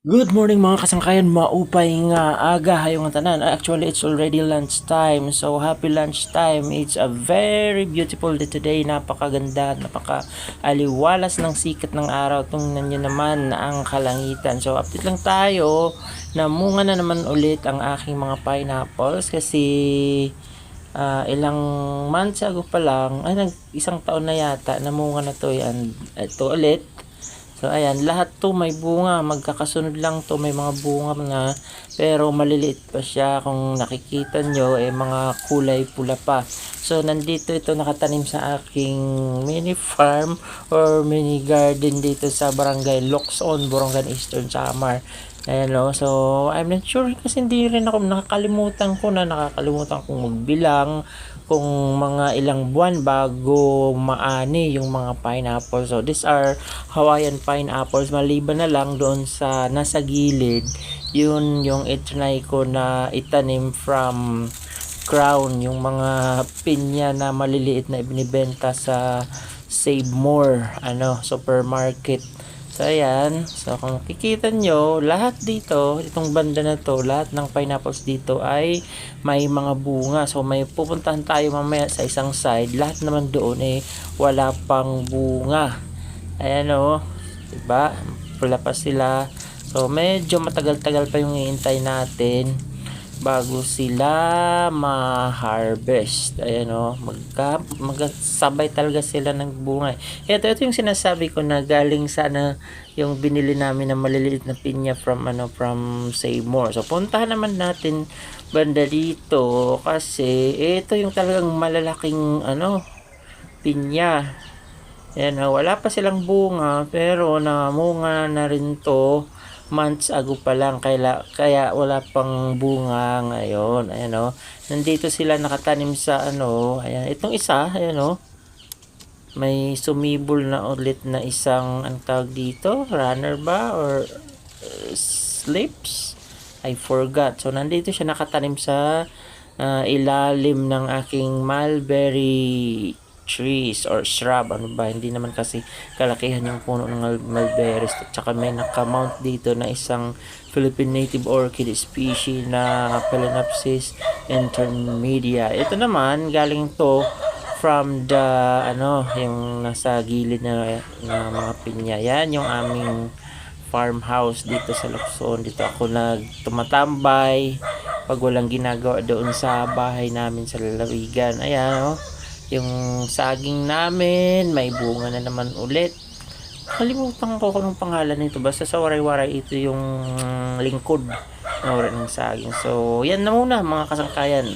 Good morning mga kasangkayan, maupay nga aga hayong tanan. Actually, it's already lunch time. So, happy lunch time. It's a very beautiful day today. Napakaganda, napaka-aliwalas ng sikat ng araw. Tingnan nyo naman ang kalangitan. So, update lang tayo. Namunga na naman ulit ang aking mga pineapples kasi ilang months ago pa lang, isang taon na yata, namunga na to yan. Ito ulit. So ayan, lahat to may bunga, magkakasunod lang to, may mga bunga na, pero maliliit pa siya. Kung nakikita nyo, mga kulay pula pa. So nandito ito nakatanim sa aking mini farm or mini garden dito sa Barangay Locson, Borongan Eastern Samar. Ayan o, so I'm not sure kasi hindi rin ako nakakalimutan kong magbilang kung mga ilang buwan bago maani yung mga pineapple. So these are Hawaiian pineapples, maliban na lang doon sa nasa gilid, yun yung itry ko na itanim from crown, yung mga pinya na maliliit na ibinibenta sa Save More supermarket. So ayan, so kung kikita nyo, lahat dito, itong banda na to, lahat ng pineapples dito ay may mga bunga. So may pupuntahan tayo mamaya sa isang side, lahat naman doon wala pang bunga. Ayan o, diba? Pula pa sila. So medyo matagal-tagal pa yung iintay natin bago sila ma-harvest. Ayan o, magkasabay talaga sila ng bunga. Ito yung sinasabi ko na galing sa yung binili namin na maliliit na pinya from Save More. So puntahan naman natin banda dito kasi ito yung talagang malalaking pinya. Ayan, wala pa silang bunga pero namunga na rin to months ago pa lang, kaya wala pang bunga ngayon. Ayan nandito sila nakatanim sa ayan, itong isa, ayan may sumibol na ulit na isang, ang tawag dito, runner ba or slips, I forgot. So nandito siya nakatanim sa ilalim ng aking mulberry trees or shrub, hindi naman kasi kalakihan yung puno ng mulberries. At saka may nakamount dito na isang Philippine native orchid species na Phalaenopsis intermedia. Ito naman galing to from the yung nasa gilid na mga pinya. Yan yung aming farmhouse dito sa Lukson. Dito ako tumatambay pag walang ginagawa doon sa bahay namin sa lalawigan. Ayan yung saging namin, may bunga na naman ulit. Kalimutan ko kung pangalan nito. Basta sa waray-waray ito yung lingkod ng saging. So yan na muna mga kasangkayan.